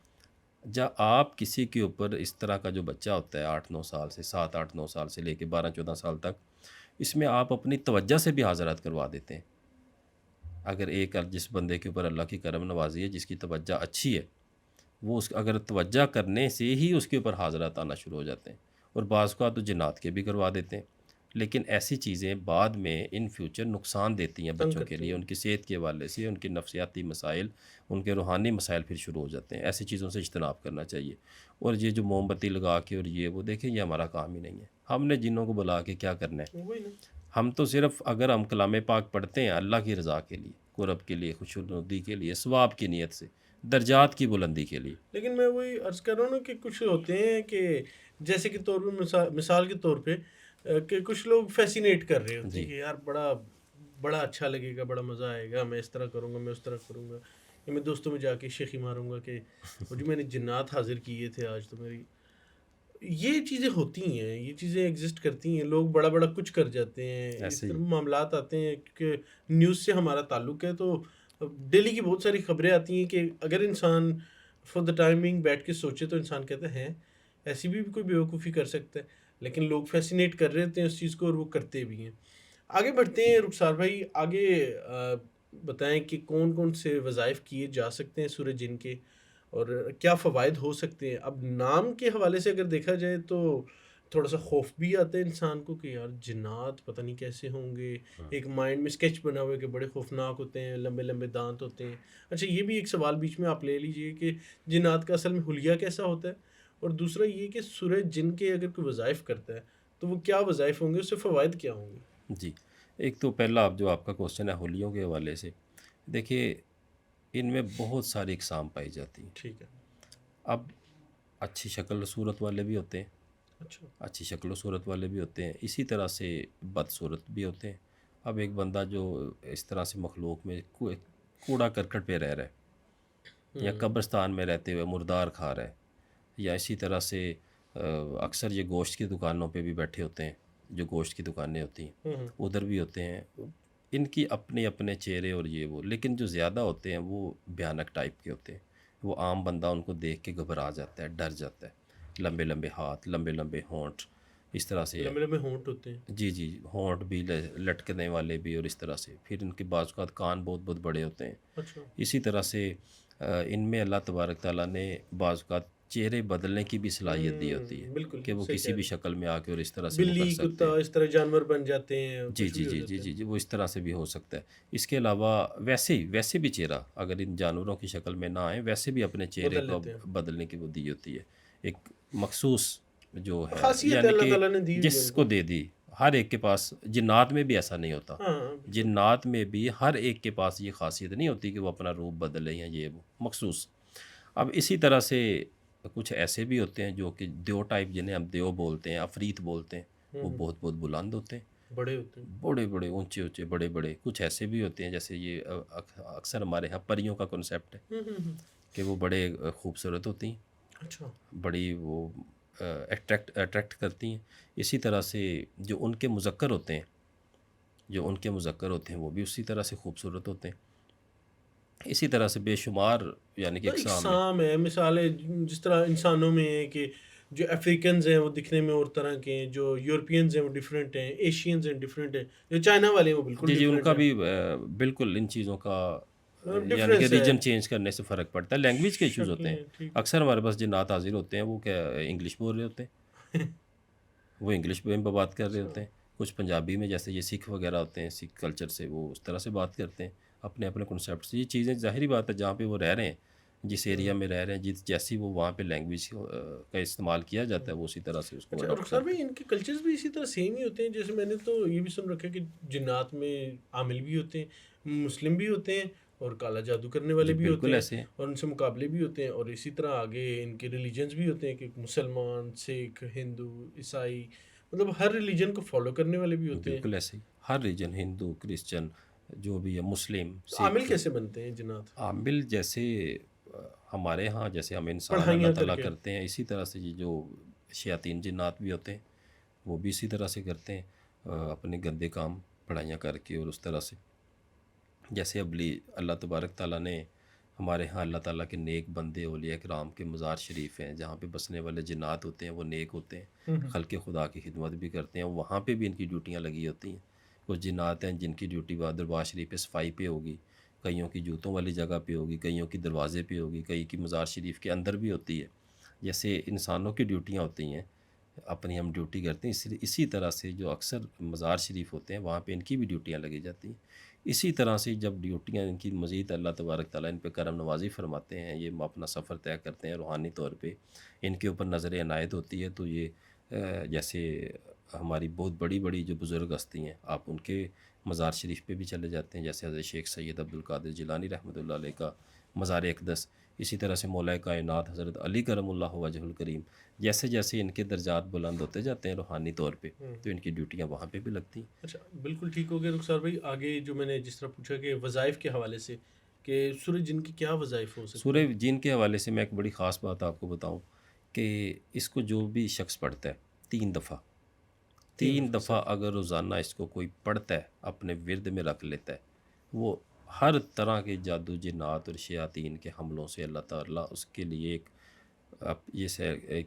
جب آپ کسی کے اوپر اس طرح کا جو بچہ ہوتا ہے 8-9 سال سے، 7-8-9 سال سے لے کے 12-14 سال تک، اس میں آپ اپنی توجہ سے بھی حاضرات کروا دیتے ہیں۔ اگر جس بندے کے اوپر اللہ کی کرم نوازی ہے، جس کی توجہ اچھی ہے، وہ اگر توجہ کرنے سے ہی اس کے اوپر حاضرات آنا شروع ہو جاتے ہیں، اور بعض کا تو جنات کے بھی کروا دیتے ہیں۔ لیکن ایسی چیزیں بعد میں ان فیوچر نقصان دیتی ہیں تنگ بچوں کے کرتی لیے، ہیں۔ ان کی صحت کے حوالے سے، ان کے نفسیاتی مسائل، ان کے روحانی مسائل پھر شروع ہو جاتے ہیں۔ ایسی چیزوں سے اجتناب کرنا چاہیے۔ اور یہ جو موم بتی لگا کے اور یہ وہ، دیکھیں یہ ہمارا کام ہی نہیں ہے۔ ہم نے جنوں کو بلا کے کیا کرنا ہے؟ وہی نا۔ ہم تو صرف اگر ہم کلام پاک پڑھتے ہیں اللہ کی رضا کے لیے، قرب کے لیے، خوشنودی کے لیے، ثواب کی نیت سے، درجات کی بلندی کے لیے۔ لیکن میں وہی عرض کر رہا ہوں نا کہ کچھ ہوتے ہیں کہ جیسے کہ طور پہ مثال کے طور پہ کہ کچھ لوگ فیسینیٹ کر رہے ہوتے ہیں جی کہ یار بڑا بڑا اچھا لگے گا، بڑا مزہ آئے گا، میں اس طرح کروں گا، میں اس طرح کروں گا، یا میں دوستوں میں جا کے شیخی ماروں گا کہ وہ جو میں نے جنات حاضر کیے تھے آج تو میری، یہ چیزیں ہوتی ہیں، یہ چیزیں ایگزسٹ کرتی ہیں، لوگ بڑا بڑا کچھ کر جاتے ہیں، اس ایسے ہی طرح معاملات آتے ہیں کیونکہ نیوز سے ہمارا تعلق ہے، تو ڈیلی کی بہت ساری خبریں آتی ہیں کہ اگر انسان فار دا ٹائمنگ بیٹھ کے سوچے تو انسان کہتا ہے ایسی بھی کوئی بیوقوفی کر سکتا ہے، لیکن لوگ فیسینیٹ کر رہے ہوتے ہیں اس چیز کو اور وہ کرتے بھی ہیں۔ آگے بڑھتے ہیں رخسار بھائی، آگے بتائیں کہ کون کون سے وظائف کیے جا سکتے ہیں سورہ جن کے، اور کیا فوائد ہو سکتے ہیں۔ اب نام کے حوالے سے اگر دیکھا جائے تو تھوڑا سا خوف بھی آتا ہے انسان کو کہ یار جنات پتہ نہیں کیسے ہوں گے، ایک مائنڈ میں اسکیچ بنا ہوا ہے کہ بڑے خوفناک ہوتے ہیں، لمبے لمبے دانت ہوتے ہیں۔ اچھا یہ بھی ایک سوال بیچ میں آپ لے لیجئے کہ جنات کا اصل میں حلیہ کیسا ہوتا ہے، اور دوسرا یہ کہ سورہ جن کے اگر کوئی وظائف کرتا ہے تو وہ کیا وظائف ہوں گے، اس سے فوائد کیا ہوں گے؟ جی، ایک تو پہلا آپ کا کوشچن ہے حلیوں کے حوالے سے، دیکھیے ان میں بہت ساری اقسام پائی جاتی ہیں۔ ٹھیک ہے۔ اب اچھی شکل و صورت والے بھی ہوتے ہیں، اچھا۔ اچھی شکل و صورت والے بھی ہوتے ہیں، اسی طرح سے بد صورت بھی ہوتے ہیں۔ اب ایک بندہ جو اس طرح سے مخلوق میں کوڑا کرکٹ پہ رہ رہا ہے، یا قبرستان میں رہتے ہوئے مردار کھا رہا ہے، یا اسی طرح سے اکثر یہ گوشت کی دکانوں پہ بھی بیٹھے ہوتے ہیں، جو گوشت کی دکانیں ہوتی ہیں ادھر بھی ہوتے ہیں۔ ان کی اپنے اپنے چہرے اور یہ وہ، لیکن جو زیادہ ہوتے ہیں وہ بھیانک ٹائپ کے ہوتے ہیں۔ وہ عام بندہ ان کو دیکھ کے گھبرا جاتا ہے، ڈر جاتا ہے۔ لمبے لمبے ہاتھ، لمبے لمبے ہونٹ، اس طرح سے ہے۔ لمبے لمبے ہونٹ ہوتے ہیں۔ جی جی، ہونٹ بھی لٹکنے والے بھی، اور اس طرح سے پھر ان کے بعض اوقات کان بہت بہت بڑے ہوتے ہیں۔ اچھا۔ اسی طرح سے ان میں اللہ تبارک تعالیٰ نے بعض اوقات چہرے بدلنے کی بھی صلاحیت دی ہوتی ہے، بالکل کہ وہ صحیح کسی کہہ بھی رہے ہیں۔ شکل میں آ کے اور اس طرح سے وہ کر بلی سکتے کتا ہیں۔ اس طرح جانور بن جاتے ہیں، جی کچھ جی بھی ہو جی جاتا جی ہے۔ جی جی، وہ اس طرح سے بھی ہو سکتا ہے۔ اس کے علاوہ ویسے بھی چہرہ اگر ان جانوروں کی شکل میں نہ آئیں، ویسے بھی اپنے چہرے بدل کو لیتے ہیں۔ بدلنے کی وہ دی ہوتی ہے، ایک مخصوص جو ہے، خاصیت ہے یعنی اللہ کہ تعالیٰ نے دی ہوئی ہے جس ان کو کو۔ دے دی۔ ہر ایک کے پاس، جنات میں بھی ایسا نہیں ہوتا، ہاں ہاں، بالکل۔ جنات میں بھی ہر ایک کے پاس یہ خاصیت نہیں ہوتی کہ وہ اپنا روپ بدلے، یا یہ وہ مخصوص۔ اب اسی طرح سے کچھ ایسے بھی ہوتے ہیں جو کہ دیو ٹائپ، جنہیں ہم دیو بولتے ہیں، عفریت بولتے ہیں، وہ بہت بہت بلند ہوتے ہیں، بڑے ہوتے ہیں۔ بڑے بڑے اونچے اونچے بڑے بڑے۔ کچھ ایسے بھی ہوتے ہیں جیسے یہ اکثر ہمارے ہاں پریوں کا کنسیپٹ ہے کہ وہ بڑے خوبصورت ہوتی ہیں، اچھا۔ بڑی وہ اٹریکٹ کرتی ہیں۔ اسی طرح سے جو ان کے مذکر ہوتے ہیں وہ بھی اسی طرح سے خوبصورت ہوتے ہیں۔ اسی طرح سے بے شمار یعنی کہ اقسام میں۔ اقسام ہے، مثالیں جس طرح انسانوں میں ہیں کہ جو افریقنز ہیں وہ دکھنے میں اور طرح کے ہیں، جو یورپینز ہیں وہ ڈیفرنٹ ہیں، ایشینز ہیں ڈیفرنٹ ہیں، جو چائنا والے ہیں وہ بالکل جی جی، ان ڈیفرنٹ کا ہیں۔ بھی بالکل ان چیزوں کا یعنی کہ ڈفرینس ہے۔ ریجن چینج کرنے سے فرق پڑتا ہے، لینگویج کے ایشوز ہوتے ہیں۔ شکلیں ٹھیک۔ اکثر ہمارے پاس جنات حاضر ہوتے ہیں، وہ کیا انگلش بول رہے ہوتے ہیں، وہ انگلش میں بات کر رہے ہوتے ہیں۔ کچھ پنجابی میں، جیسے یہ سکھ وغیرہ ہوتے ہیں، سکھ کلچر سے وہ اس طرح سے بات کرتے ہیں، اپنے اپنے کنسیپٹ سے۔ یہ چیزیں ظاہری بات ہے، جہاں پہ وہ رہ رہے ہیں، جس ایریا میں رہ رہے ہیں، جیسی وہ وہاں پہ لینگویج کا استعمال کیا جاتا ہے، وہ اسی طرح سے اس کو اچھا اڈاپٹ رخسار کرتے ہیں۔ بھائی، ان کے کلچرز بھی اسی طرح سیم ہی ہوتے ہیں؟ جیسے میں نے تو یہ بھی سن رکھا ہے کہ جنات میں عامل بھی ہوتے ہیں، مسلم بھی ہوتے ہیں، اور کالا جادو کرنے والے جی بھی ہوتے بالکل ہیں، ایسے ہیں، اور ان سے مقابلے بھی ہوتے ہیں، اور اسی طرح آگے ان کے ریلیجنز بھی ہوتے ہیں کہ مسلمان، سکھ، ہندو، عیسائی، مطلب ہر ریلیجن کو فالو کرنے والے بھی ہوتے ہیں۔ بالکل ایسے ہی ہر ریجن، ہندو، کرسچن، جو بھی ہے، مسلم، تو عامل سکھ۔ کیسے بنتے ہیں جنات؟ عامل جیسے ہمارے ہاں جیسے ہم انسان اللہ پڑھائیاں کر تعالیٰ کے۔ کرتے ہیں، اسی طرح سے یہ جو شیاطین جنات بھی ہوتے ہیں وہ بھی اسی طرح سے کرتے ہیں۔ اپنے گندے کام پڑھائیاں کر کے اور اس طرح سے، جیسے اللہ تبارک تعالیٰ نے ہمارے ہاں اللہ تعالیٰ کے نیک بندے اولیاء کرام کے مزار شریف ہیں، جہاں پہ بسنے والے جنات ہوتے ہیں وہ نیک ہوتے ہیں، خلق خدا کی خدمت بھی کرتے ہیں، وہاں پہ بھی ان کی ڈیوٹیاں لگی ہوتی ہیں۔ کچھ جنات ہیں جن کی ڈیوٹی دربار شریف پہ صفائی پہ ہوگی، کئیوں کی جوتوں والی جگہ پہ ہوگی، کئیوں کی دروازے پہ ہوگی، کئی کی مزار شریف کے اندر بھی ہوتی ہے۔ جیسے انسانوں کی ڈیوٹیاں ہوتی ہیں، اپنی ہم ڈیوٹی کرتے ہیں، اسی طرح سے جو اکثر مزار شریف ہوتے ہیں وہاں پہ ان کی بھی ڈیوٹیاں لگی جاتی ہیں۔ اسی طرح سے جب ڈیوٹیاں ان کی مزید اللہ تبارک تعالیٰ ان پہ کرم نوازی فرماتے ہیں، یہ اپنا سفر طے کرتے ہیں روحانی طور پہ، ان کے اوپر نظر عنایت ہوتی ہے، تو یہ جیسے ہماری بہت بڑی بڑی جو بزرگ ہستی ہیں، آپ ان کے مزار شریف پہ بھی چلے جاتے ہیں، جیسے حضرت شیخ سید عبدالقادر جیلانی رحمۃ اللہ علیہ کا مزار اقدس، اسی طرح سے مولا کائنات حضرت علی کرم اللہ وجہ الکریم، جیسے جیسے ان کے درجات بلند ہوتے جاتے ہیں روحانی طور پہ، تو ان کی ڈیوٹیاں وہاں پہ بھی لگتی ہیں۔ اچھا، بالکل ٹھیک ہو گیا رخسار بھائی۔ آگے جو میں نے جس طرح پوچھا کہ وظائف کے حوالے سے، کہ سورہ جن کی کیا وظائف ہو سکتے سورہ ہیں؟ جن کے حوالے سے میں ایک بڑی خاص بات آپ کو بتاؤں کہ اس کو جو بھی شخص پڑھتا ہے 3 دفعہ، 3 دفعہ اگر روزانہ اس کو کوئی پڑھتا ہے، اپنے ورد میں رکھ لیتا ہے، وہ ہر طرح کے جادو جنات اور شیاطین کے حملوں سے اللہ تعالیٰ اس کے لیے ایک آپ یہ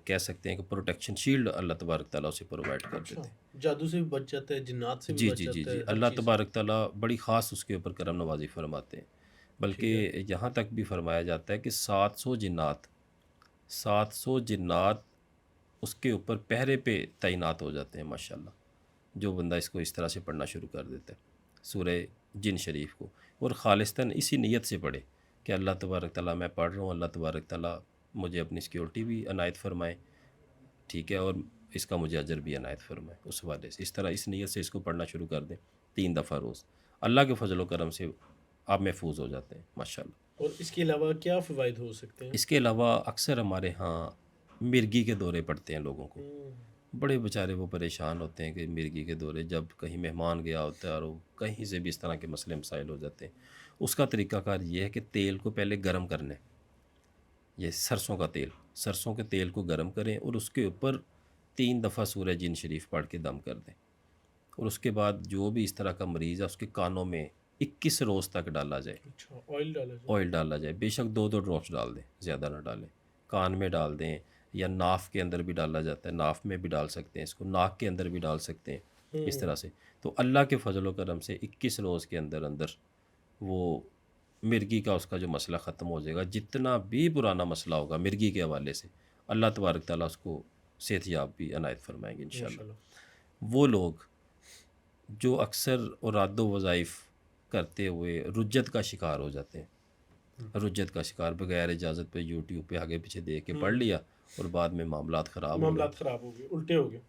کہہ سکتے ہیں کہ پروٹیکشن شیلڈ اللہ تبارک تعالیٰ اسے پرووائڈ کر اچھا، دیتے ہیں۔ جادو سے بھی بچ جاتا ہے، جنات سے بھی جی بچ جی جی جاتا جی ہے، ہر اللہ چیز سے۔ تبارک تعالیٰ بڑی خاص اس کے اوپر کرم نوازی فرماتے ہیں، ٹھیک ہے۔ بلکہ یہاں تک بھی فرمایا جاتا ہے کہ 700 جنات اس کے اوپر پہرے پہ تعینات ہو جاتے ہیں ماشاءاللہ، جو بندہ اس کو اس طرح سے پڑھنا شروع کر دیتا ہے سورہ جن شریف کو، اور خالصتاً اسی نیت سے پڑھے کہ اللہ تبارک تعالیٰ میں پڑھ رہا ہوں، اللہ تبارک تعالیٰ مجھے اپنی سیکیورٹی بھی عنایت فرمائے، ٹھیک ہے، اور اس کا مجھے اجر بھی عنایت فرمائے، اس حوالے سے اس طرح اس نیت سے اس کو پڑھنا شروع کر دیں 3 دفعہ روز، اللہ کے فضل و کرم سے آپ محفوظ ہو جاتے ہیں ماشاءاللہ۔ اور اس کے علاوہ کیا فوائد ہو سکتے ہیں؟ اس کے علاوہ اکثر ہمارے ہاں مرگی کے دورے پڑتے ہیں لوگوں کو، بڑے بیچارے وہ پریشان ہوتے ہیں کہ مرگی کے دورے، جب کہیں مہمان گیا ہوتا ہے اور وہ کہیں سے بھی اس طرح کے مسئلے مسائل ہو جاتے ہیں، اس کا طریقہ کار یہ ہے کہ تیل کو پہلے گرم کرنا ہے، یہ سرسوں کے تیل کو گرم کریں اور اس کے اوپر 3 دفعہ سورہ جن شریف پڑھ کے دم کر دیں، اور اس کے بعد جو بھی اس طرح کا مریض ہے اس کے کانوں میں 21 روز تک ڈالا جائے، اچھا، آئل ڈالا جائے۔ آئل ڈالا جائے، بے شک 2 ڈراپس ڈال دیں، زیادہ نہ ڈالیں، کان میں ڈال دیں یا ناف کے اندر بھی ڈالا جاتا ہے، ناف میں بھی ڈال سکتے ہیں اس کو، ناک کے اندر بھی ڈال سکتے ہیں، اس طرح سے، تو اللہ کے فضل و کرم سے 21 روز کے اندر اندر وہ مرگی کا اس کا جو مسئلہ ختم ہو جائے گا، جتنا بھی پرانا مسئلہ ہوگا مرگی کے حوالے سے اللہ تبارک تعالیٰ اس کو صحت یاب بھی عنایت فرمائیں گے انشاءاللہ۔ ماشاءاللہ۔ وہ لوگ جو اکثر اوراد و وظائف کرتے ہوئے رجت کا شکار ہو جاتے ہیں، رجت کا شکار بغیر اجازت پہ یوٹیوب پہ آگے پیچھے دیکھ کے پڑھ لیا اور بعد میں معاملات خراب ہو گئے، معاملات خراب ہو گئے،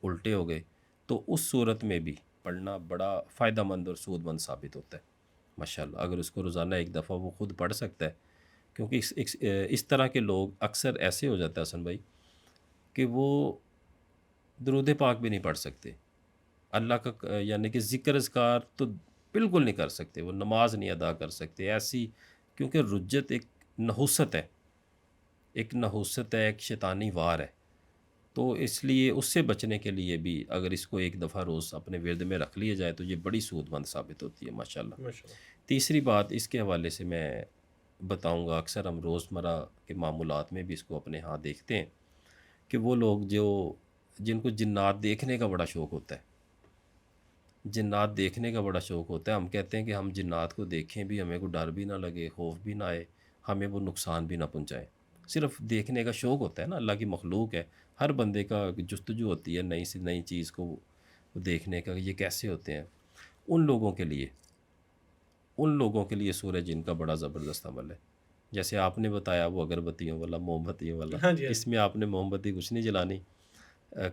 الٹے ہو گئے، تو اس صورت میں بھی پڑھنا بڑا فائدہ مند اور سود مند ثابت ہوتا ہے ماشاءاللہ، اگر اس کو روزانہ 1 دفعہ وہ خود پڑھ سکتا ہے، کیونکہ اس طرح کے لوگ اکثر ایسے ہو جاتا ہے حسن بھائی کہ وہ درود پاک بھی نہیں پڑھ سکتے، اللہ کا یعنی کہ ذکر اذکار تو بالکل نہیں کر سکتے، وہ نماز نہیں ادا کر سکتے ایسی، کیونکہ رجت ایک نحوست ہے، ایک شیطانی وار ہے، تو اس لیے اس سے بچنے کے لیے بھی اگر اس کو 1 دفعہ روز اپنے ورد میں رکھ لیا جائے تو یہ بڑی سود مند ثابت ہوتی ہے ماشاءاللہ۔ تیسری بات اس کے حوالے سے میں بتاؤں گا، اکثر ہم روزمرہ کے معمولات میں بھی اس کو اپنے ہاں دیکھتے ہیں کہ وہ لوگ جن کو جنات دیکھنے کا بڑا شوق ہوتا ہے، جنات دیکھنے کا بڑا شوق ہوتا ہے، ہم کہتے ہیں کہ ہم جنات کو دیکھیں بھی، ہمیں کوئی ڈر بھی نہ لگے، خوف بھی نہ آئے، ہمیں وہ نقصان بھی نہ پہنچائے، صرف دیکھنے کا شوق ہوتا ہے نا، اللہ کی مخلوق ہے، ہر بندے کا جستجو ہوتی ہے نئی سے نئی چیز کو دیکھنے کا، یہ کیسے ہوتے ہیں، ان لوگوں کے لیے سورہ جن کا بڑا زبردست عمل ہے، جیسے آپ نے بتایا وہ اگربتیوں والا، موم بتیوں والا، اس میں آپ نے موم بتی کچھ نہیں جلانی،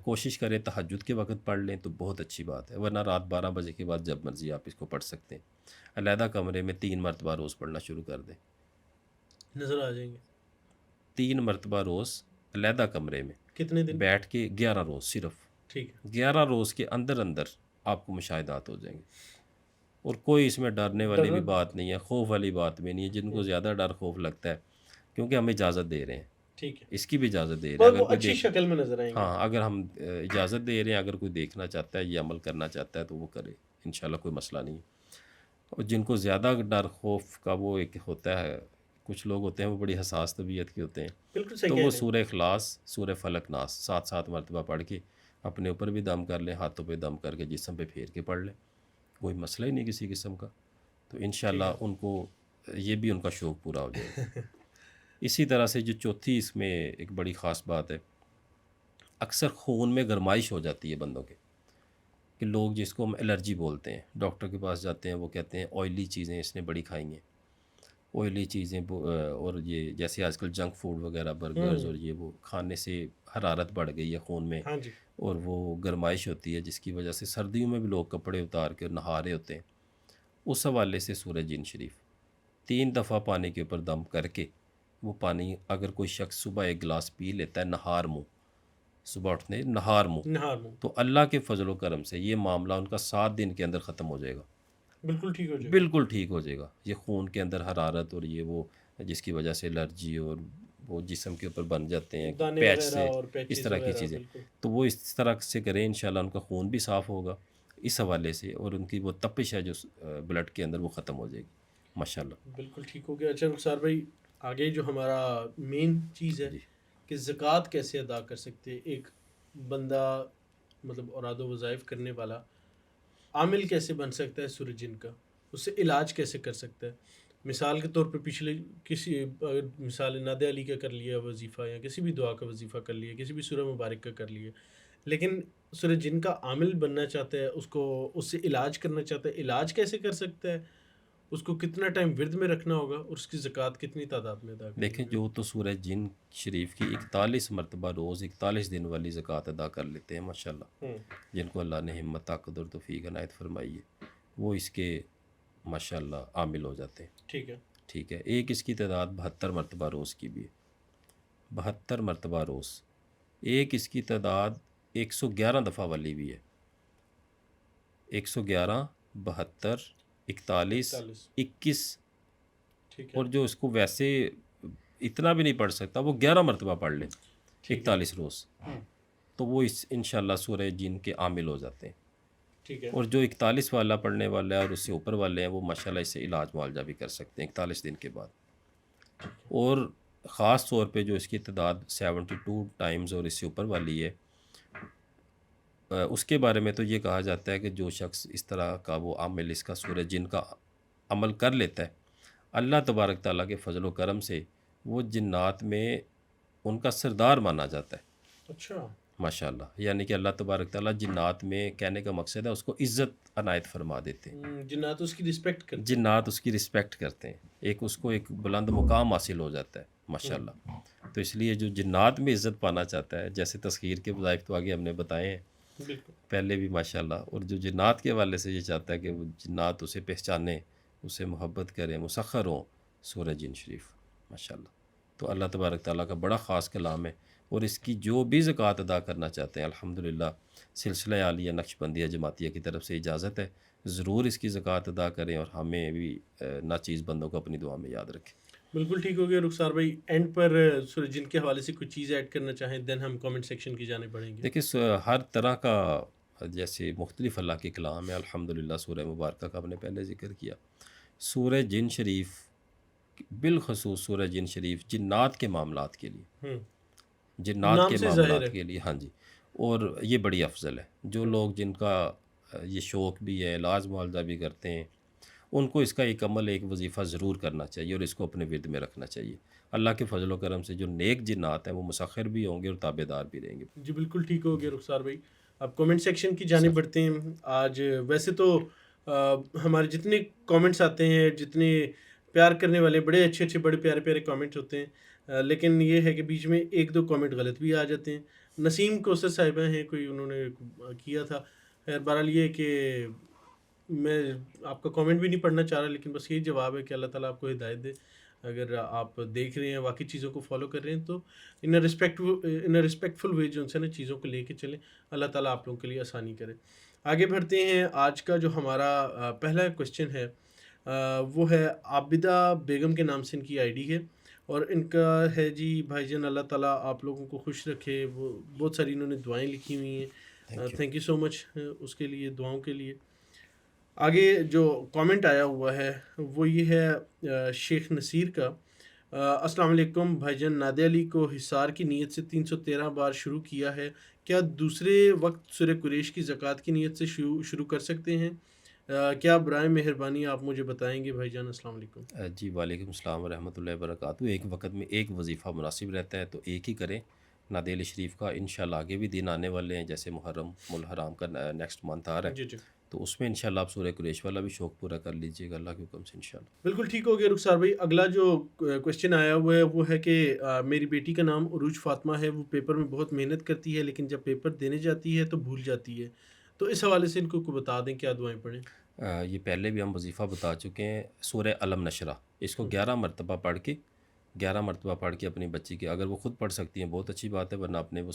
کوشش کریں تہجد کے وقت پڑھ لیں تو بہت اچھی بات ہے، ورنہ رات 12 بجے کے بعد جب مرضی آپ اس کو پڑھ سکتے ہیں، علیحدہ کمرے میں 3 مرتبہ روز پڑھنا شروع کر دیں، نظر آ جائیں گے 3 مرتبہ روز علیحدہ کمرے میں کتنے دن؟ بیٹھ کے 11 روز، صرف ٹھیک ہے۔ 11 روز کے اندر آپ کو مشاہدات ہو جائیں گے، اور کوئی اس میں ڈرنے والی بھی بات نہیں ہے، خوف والی بات بھی نہیں ہے، جن کو زیادہ ڈر خوف لگتا ہے کیونکہ ہم اجازت دے رہے ہیں، ٹھیک ہے، اس کی بھی اجازت دے رہے ہیں اور اگر وہ کوئی اچھی دیکھ شکل میں نظر آئیں گے. ہاں اگر ہم اجازت دے رہے ہیں اگر کوئی دیکھنا چاہتا ہے یہ عمل کرنا چاہتا ہے تو وہ کرے انشاءاللہ کوئی مسئلہ نہیں ہے. اور جن کو زیادہ ڈر خوف کا وہ ایک ہوتا ہے کچھ لوگ ہوتے ہیں وہ بڑی حساس طبیعت کے ہوتے ہیں بالکل صحیح تو کہہ وہ رہے ہیں. سورہ اخلاص سورہ فلق ناس 7 مرتبہ پڑھ کے اپنے اوپر بھی دم کر لیں ہاتھوں پہ دم کر کے جسم پہ پھیر کے پڑھ لیں کوئی مسئلہ ہی نہیں کسی قسم کا تو ٹھیک انشاءاللہ ہے. ان کو یہ بھی ان کا شوق پورا ہو جائے گا. اسی طرح سے جو چوتھی اس میں ایک بڑی خاص بات ہے اکثر خون میں گرمائش ہو جاتی ہے بندوں کے کہ لوگ جس کو ہم الرجی بولتے ہیں ڈاکٹر کے پاس جاتے ہیں وہ کہتے ہیں آئلی چیزیں اس نے بڑی کھائی ہیں آئلی چیزیں اور یہ جیسے آج کل جنک فوڈ وغیرہ برگرز اور یہ وہ کھانے سے حرارت بڑھ گئی ہے خون میں ہاں جی. اور وہ گرمائش ہوتی ہے جس کی وجہ سے سردیوں میں بھی لوگ کپڑے اتار کے نہا رہے ہوتے ہیں. اس حوالے سے سورہ جن شریف 3 دفعہ پانی کے اوپر دم کر کے وہ پانی اگر کوئی شخص صبح ایک گلاس پی لیتا ہے نہار منہ صبح اٹھنے نہار منہ نہار منہ تو اللہ کے فضل و کرم سے یہ معاملہ ان کا 7 دن کے اندر ختم ہو جائے گا بالکل ٹھیک ہو جائے گا. بالکل ٹھیک ہو جائے گا. یہ خون کے اندر حرارت اور یہ وہ جس کی وجہ سے الرجی اور وہ جسم کے اوپر بن جاتے ہیں دانے پیچ وغیرہ سے اور اس پیچز طرح کی وغیرہ چیزیں بالکل. تو وہ اس طرح سے کریں انشاءاللہ ان کا خون بھی صاف ہوگا اس حوالے سے اور ان کی وہ تپش ہے جو بلڈ کے اندر وہ ختم ہو جائے گی ماشاءاللہ. بالکل ٹھیک ہو گیا. اچھا رخسار بھائی آگے جو ہمارا مین چیز ہے جی کہ زکوٰۃ کیسے ادا کر سکتے ہیں ایک بندہ مطلب اوراد و وظائف کرنے والا عامل کیسے بن سکتا ہے سورہ جن کا اس سے علاج کیسے کر سکتا ہے. مثال کے طور پہ پچھلے کسی اگر مثال نادیہ علی کا کر لیا وظیفہ یا کسی بھی دعا کا وظیفہ کر لیا کسی بھی سورہ مبارک کا کر لیا لیکن سورہ جن کا عامل بننا چاہتا ہے اس کو اس سے علاج کرنا چاہتا ہے علاج کیسے کر سکتا ہے اس کو کتنا ٹائم ورد میں رکھنا ہوگا اور اس کی زکوٰۃ کتنی تعداد میں ادا کرنی دیکھیں ہوگی. جو تو سورہ جن شریف کی 41 مرتبہ روز 41 دن والی زکوٰۃ ادا کر لیتے ہیں ماشاءاللہ جن کو اللہ نے ہمت طاقت اور توفیق عنایت فرمائی ہے وہ اس کے ماشاءاللہ عامل ہو جاتے ہیں. ٹھیک ہے. ٹھیک ہے ایک اس کی تعداد 72 مرتبہ روز کی بھی ہے 72 مرتبہ روز. ایک اس کی تعداد 111 دفعہ والی بھی ہے 111 72 41 41. 21 ٹھیک ہے. اور جو اس کو ویسے اتنا بھی نہیں پڑھ سکتا وہ 11 مرتبہ پڑھ لیں ٹھیک ہے. 41 روز تو وہ اس انشاءاللہ سورہ جن کے عامل ہو جاتے ہیں. ٹھیک ہے. اور جو 41 والا پڑھنے والا ہے اور اس سے اوپر والے ہیں وہ ماشاءاللہ اس سے علاج معالجہ بھی کر سکتے ہیں 41 دن کے بعد. اور خاص طور پہ جو اس کی تعداد 72 ٹائمز اور اس سے اوپر والی ہے اس کے بارے میں تو یہ کہا جاتا ہے کہ جو شخص اس طرح کا وہ عامل اس کا سورہ جن کا عمل کر لیتا ہے اللہ تبارک تعالیٰ کے فضل و کرم سے وہ جنات میں ان کا سردار مانا جاتا ہے اچھا. ماشاءاللہ. یعنی کہ اللہ تبارک تعالیٰ جنات میں کہنے کا مقصد ہے اس کو عزت عنایت فرما دیتے ہیں جنات اس کی رسپیکٹ کرتے ہیں. جنات اس کی رسپیکٹ کرتے ہیں ایک اس کو ایک بلند مقام حاصل ہو جاتا ہے ماشاءاللہ. تو اس لیے جو جنات میں عزت پانا چاہتا ہے جیسے تسخیر کے وظائف تو آگے ہم نے بتائے ہیں بالکل. پہلے بھی ماشاءاللہ اور جو جنات کے حوالے سے یہ چاہتا ہے کہ وہ جنات اسے پہچانیں اسے محبت کریں مسخر ہوں سورہ جن شریف ماشاءاللہ. تو اللہ تبارک تعالیٰ کا بڑا خاص کلام ہے اور اس کی جو بھی زکوٰۃ ادا کرنا چاہتے ہیں الحمدللہ سلسلہ عالیہ نقشبندیہ جماعتیہ کی طرف سے اجازت ہے ضرور اس کی زکوٰۃ ادا کریں اور ہمیں بھی ناچیز بندوں کو اپنی دعا میں یاد رکھیں. بالکل ٹھیک ہو گیا رخسار بھائی. اینڈ پر سورہ جن کے حوالے سے کوئی چیز ایڈ کرنا چاہیں دین ہم کامنٹ سیکشن کی جانب بڑھیں گے. دیکھیں ہر طرح کا جیسے مختلف اللہ کے کلام ہے الحمدللہ سورہ مبارکہ کا ہم نے پہلے ذکر کیا سورہ جن شریف بالخصوص سورہ جن شریف جنات کے معاملات کے لیے جنات نام کے سے ظاہر معاملات ہے. کے لیے ہاں جی اور یہ بڑی افضل ہے جو لوگ جن کا یہ شوق بھی ہے علاج معالجہ بھی کرتے ہیں ان کو اس کا ایک عمل ایک وظیفہ ضرور کرنا چاہیے اور اس کو اپنے ورد میں رکھنا چاہیے. اللہ کے فضل و کرم سے جو نیک جنات ہیں وہ مسخر بھی ہوں گے اور تابع دار بھی رہیں گے. جی بالکل ٹھیک ہو گیا رخسار بھائی. اب کامنٹ سیکشن کی جانب بڑھتے ہیں. آج ویسے تو ہمارے جتنے کامنٹس آتے ہیں جتنے پیار کرنے والے بڑے اچھے اچھے بڑے پیارے پیارے کامنٹ ہوتے ہیں لیکن یہ ہے کہ بیچ میں ایک دو کامنٹ غلط بھی آ جاتے ہیں. نسیم کوثر صاحبہ ہیں کوئی انہوں نے کیا تھا. خیر بہرحال یہ کہ میں آپ کا کامنٹ بھی نہیں پڑھنا چاہ رہا لیکن بس یہی جواب ہے کہ اللہ تعالیٰ آپ کو ہدایت دے. اگر آپ دیکھ رہے ہیں واقعی چیزوں کو فالو کر رہے ہیں تو ان رسپیکٹفل وے جو ان سے نا چیزوں کو لے کے چلیں اللہ تعالیٰ آپ لوگوں کے لیے آسانی کرے. آگے بڑھتے ہیں. آج کا جو ہمارا پہلا کوشچن ہے وہ ہے عابدہ بیگم کے نام سے ان کی آئی ڈی ہے اور ان کا ہے جی بھائی جان اللہ تعالیٰ آپ لوگوں کو خوش رکھے. وہ بہت ساری انہوں نے دعائیں لکھی ہوئی ہیں. Thank you. Thank you so much اس کے لیے, دعاؤں کے لیے. آگے جو کامنٹ آیا ہوا ہے وہ یہ ہے شیخ نصیر کا. السلام علیکم بھائی جان, نادیہ علی کو حصار کی نیت سے 313 بار شروع کیا ہے, کیا دوسرے وقت سورہ قریش کی زکوٰۃ کی نیت سے شروع کر سکتے ہیں؟ کیا برائے مہربانی آپ مجھے بتائیں گے بھائی جان؟ السلام علیکم. جی وعلیکم السلام ورحمۃ اللہ وبرکاتہ. ایک وقت میں ایک وظیفہ مناسب رہتا ہے تو ایک ہی کریں. نادیہ علی شریف کا انشاءاللہ آگے بھی دن آنے والے ہیں, جیسے محرم الحرام کا نیکسٹ منتھ آ رہا ہے, جی جی تو اس میں انشاءاللہ آپ سورہ قریش والا بھی شوق پورا کر لیجئے گا اللہ کے حکم سے انشاءاللہ. بالکل ٹھیک ہو گیا رخسار بھائی. اگلا جو کوشچن آیا ہوا ہے وہ ہے کہ میری بیٹی کا نام عروج فاطمہ ہے, وہ پیپر میں بہت محنت کرتی ہے لیکن جب پیپر دینے جاتی ہے تو بھول جاتی ہے, تو اس حوالے سے ان کو بتا دیں کیا دعائیں پڑھیں. یہ پہلے بھی ہم وظیفہ بتا چکے ہیں, سورہ علم نشرہ, اس کو 11 مرتبہ پڑھ کے 11 مرتبہ پڑھ کے اپنی بچی کی, اگر وہ خود پڑھ سکتی ہیں بہت اچھی بات ہے, ورنہ اپنے وہ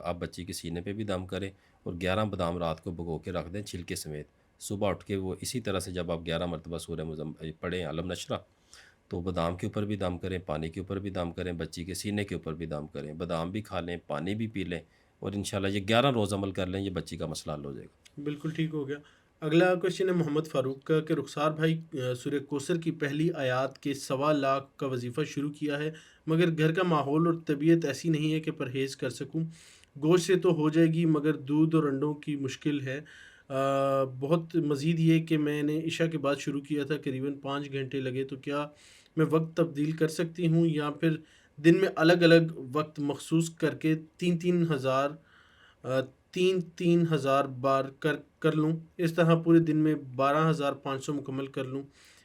آپ بچی کے سینے پہ بھی دم کریں اور 11 بادام رات کو بھگو کے رکھ دیں چھلکے سمیت. صبح اٹھ کے وہ اسی طرح سے جب آپ 11 مرتبہ سورہ پڑھیں علم نشرہ, تو بادام کے اوپر بھی دم کریں, پانی کے اوپر بھی دم کریں, بچی کے سینے کے اوپر بھی دم کریں, بادام بھی کھا لیں, پانی بھی پی لیں, اور انشاءاللہ یہ 11 روز عمل کر لیں, یہ بچی کا مسئلہ حل ہو جائے گا. بالکل ٹھیک ہو گیا. اگلا کوشچن ہے محمد فاروق کا کہ رخسار بھائی سورہ کوثر کی پہلی آیات کے 1.25 کا وظیفہ شروع کیا ہے, مگر گھر کا ماحول اور طبیعت ایسی نہیں ہے کہ پرہیز کر سکوں. گوشت سے تو ہو جائے گی مگر دودھ اور انڈوں کی مشکل ہے بہت. مزید یہ کہ میں نے عشاء کے بعد شروع کیا تھا, قریباً 5 گھنٹے لگے, تو کیا میں وقت تبدیل کر سکتی ہوں یا پھر دن میں الگ الگ وقت مخصوص کر کے 3,000 بار کر لوں, اس طرح پورے دن میں 12,500 مکمل کر لوں.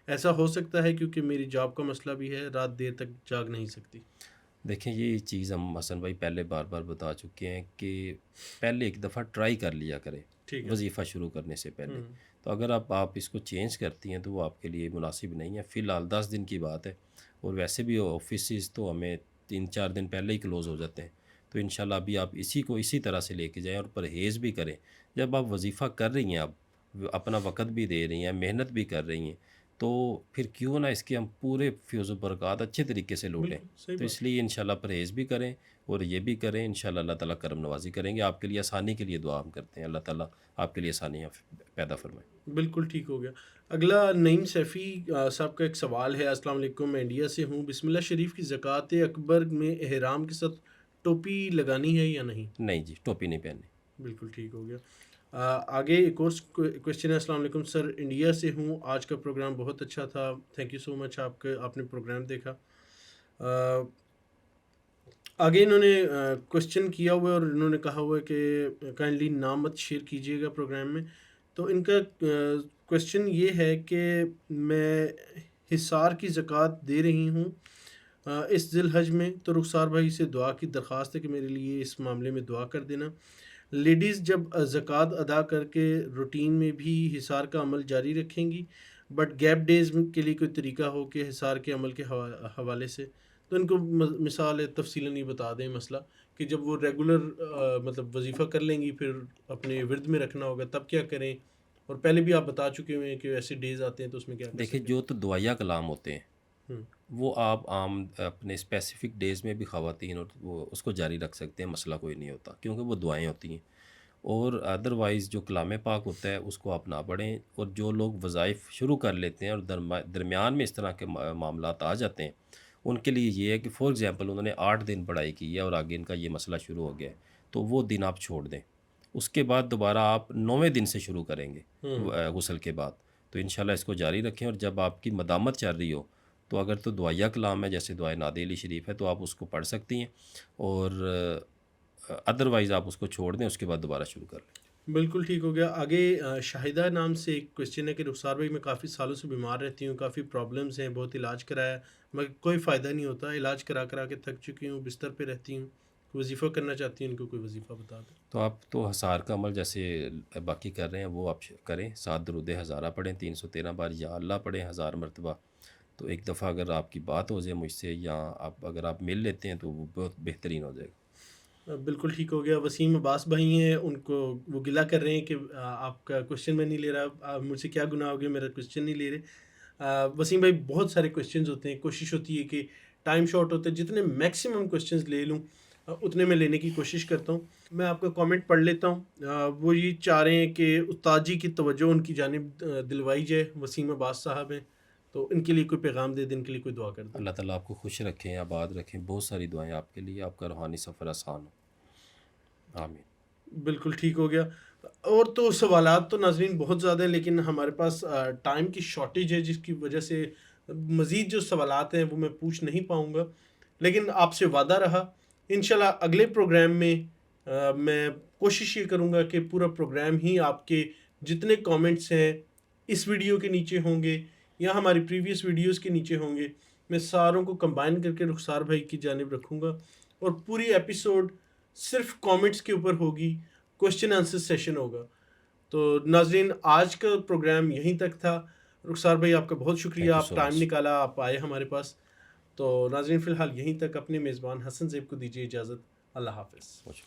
ایسا ہو سکتا ہے کیونکہ میری جاب کا مسئلہ بھی ہے, رات دیر تک جاگ نہیں سکتی. دیکھیں یہ چیز ہم حسن بھائی پہلے بار بار بتا چکے ہیں کہ پہلے ایک دفعہ ٹرائی کر لیا کریں ٹھیک ہے. وظیفہ شروع کرنے سے پہلے. تو اگر آپ اس کو چینج کرتی ہیں تو وہ آپ کے لیے مناسب نہیں ہے. فی الحال 10 دن کی بات ہے, اور ویسے بھی آفیسز تو ہمیں 3-4 دن پہلے ہی کلوز ہو جاتے ہیں. تو انشاءاللہ ابھی آپ اسی کو اسی طرح سے لے کے جائیں اور پرہیز بھی کریں. جب آپ وظیفہ کر رہی ہیں, آپ اپنا وقت بھی دے رہی ہیں, محنت بھی کر رہی ہیں, تو پھر کیوں نہ اس کے ہم پورے فیض و برکات اچھے طریقے سے لوٹیں. صحیح تو بات. اس لیے انشاءاللہ پرہیز بھی کریں اور یہ بھی کریں, انشاءاللہ اللہ تعالیٰ کرم نوازی کریں گے آپ کے لیے. آسانی کے لیے دعا ہم کرتے ہیں, اللہ تعالیٰ آپ کے لیے آسانیاں پیدا فرمائیں. بالکل ٹھیک ہو گیا. اگلا نعیم سیفی صاحب کا ایک سوال ہے. السلام علیکم, میں انڈیا سے ہوں. بسم اللہ شریف کی زکوٰۃ اکبر میں احرام کے ساتھ ٹوپی لگانی ہے یا نہیں؟ نہیں جی, ٹوپی نہیں پہننی. بالکل ٹھیک ہو گیا. آگے ایک اور کوشچن ہے. السلام علیکم سر, انڈیا سے ہوں. آج کا پروگرام بہت اچھا تھا, تھینک یو سو مچ آپ نے پروگرام دیکھا. آگے انہوں نے کوشچن کیا ہوا ہے اور انہوں نے کہا ہوا ہے کہ کائنڈلی نام مت شیئر کیجیے گا پروگرام میں. تو ان کا کوشچن یہ ہے کہ میں حصار کی زکوٰۃ دے رہی ہوں اس ذی الحج میں, تو رخسار بھائی سے دعا کی درخواست ہے کہ میرے لیے اس معاملے میں دعا کر دینا. لیڈیز جب زکوٰۃ ادا کر کے روٹین میں بھی حصار کا عمل جاری رکھیں گی, بٹ گیپ ڈیز کے لیے کوئی طریقہ ہو کہ حصار کے عمل کے حوالے سے, تو ان کو مثال تفصیلاً یہ بتا دیں مسئلہ کہ جب وہ ریگولر مطلب وظیفہ کر لیں گی پھر اپنے ورد میں رکھنا ہوگا تب کیا کریں, اور پہلے بھی آپ بتا چکے ہوئے ہیں کہ ایسے ڈیز آتے ہیں تو اس میں کیا کر دیکھیں سکتے جو تو دعائیہ کلام ہوتے ہیں ہیں. وہ آپ عام اپنے اسپیسیفک ڈیز میں بھی خواتین اور وہ اس کو جاری رکھ سکتے ہیں, مسئلہ کوئی نہیں ہوتا کیونکہ وہ دعائیں ہوتی ہیں. اور ادروائز جو کلام پاک ہوتا ہے اس کو آپ نہ پڑھیں. اور جو لوگ وظائف شروع کر لیتے ہیں اور درمیان میں اس طرح کے معاملات آ جاتے ہیں, ان کے لیے یہ ہے کہ فار ایگزامپل انہوں نے 8 دن پڑھائی کی ہے اور آگے ان کا یہ مسئلہ شروع ہو گیا ہے, تو وہ دن آپ چھوڑ دیں. اس کے بعد دوبارہ آپ 9ویں دن سے شروع کریں گے غسل کے بعد. تو انشاءاللہ اس کو جاری رکھیں, اور جب آپ کی مدامت چل رہی ہو تو اگر تو دعائیہ کلام ہے جیسے دعائے نادیہ علی شریف ہے تو آپ اس کو پڑھ سکتی ہیں, اور ادروائز آپ اس کو چھوڑ دیں, اس کے بعد دوبارہ شروع کر لیں. بالکل ٹھیک ہو گیا. آگے شاہدہ نام سے ایک کوشچن ہے کہ رخسار بھائی میں کافی سالوں سے بیمار رہتی ہوں, کافی پرابلمز ہیں, بہت علاج کرایا مگر کوئی فائدہ نہیں ہوتا, علاج کرا کے تھک چکی ہوں, بستر پہ رہتی ہوں, وظیفہ کرنا چاہتی ہوں, ان کو کوئی وظیفہ بتا دیں. تو آپ تو حصار کا عمل جیسے باقی کر رہے ہیں وہ آپ کریں, 7 درود ہزارہ پڑھیں, 313 بار یا اللہ پڑھیں 1000 مرتبہ. تو ایک دفعہ اگر آپ کی بات ہو جائے مجھ سے یا اگر آپ مل لیتے ہیں تو وہ بہت بہترین ہو جائے گا. بالکل ٹھیک ہو گیا. وسیم عباس بھائی ہیں, ان کو وہ گلہ کر رہے ہیں کہ آپ کا کوشچن میں نہیں لے رہا, مجھ سے کیا گناہ ہو گیا, میرا کوشچن نہیں لے رہے. وسیم بھائی بہت سارے کوشچنز ہوتے ہیں, کوشش ہوتی ہے کہ ٹائم شارٹ ہوتا ہے, جتنے میکسیمم کوشچنز لے لوں اتنے میں لینے کی کوشش کرتا ہوں. میں آپ کا کامنٹ پڑھ لیتا ہوں. وہ یہ چاہ رہے ہیں کہ استاد جی کی توجہ ان کی جانب دلوائی جائے. وسیم عباس صاحب ہیں, تو ان کے لیے کوئی پیغام دے دیں, ان کے لیے کوئی دعا کر دیں. اللہ تعالیٰ آپ کو خوش رکھیں, آباد رکھیں. بہت ساری دعائیں آپ کے لیے, آپ کا روحانی سفر آسان ہو. آمین. بالکل ٹھیک ہو گیا. اور تو سوالات تو ناظرین بہت زیادہ ہیں, لیکن ہمارے پاس ٹائم کی شارٹیج ہے, جس کی وجہ سے مزید جو سوالات ہیں وہ میں پوچھ نہیں پاؤں گا. لیکن آپ سے وعدہ رہا انشاءاللہ اگلے پروگرام میں میں کوشش یہ کروں گا کہ پورا پروگرام ہی آپ کے جتنے کامنٹس ہیں اس ویڈیو کے نیچے ہوں گے یا ہماری پریویس ویڈیوز کے نیچے ہوں گے, میں ساروں کو کمبائن کر کے رخسار بھائی کی جانب رکھوں گا, اور پوری ایپیسوڈ صرف کامنٹس کے اوپر ہوگی, کوشچن آنسر سیشن ہوگا. تو ناظرین آج کا پروگرام یہیں تک تھا. رخسار بھائی آپ کا بہت شکریہ, Thank you آپ so ٹائم much. نکالا, آپ آئے ہمارے پاس. تو ناظرین فی الحال یہیں تک, اپنے میزبان حسن زیب کو دیجیے اجازت. اللہ حافظ. بہت شکریہ.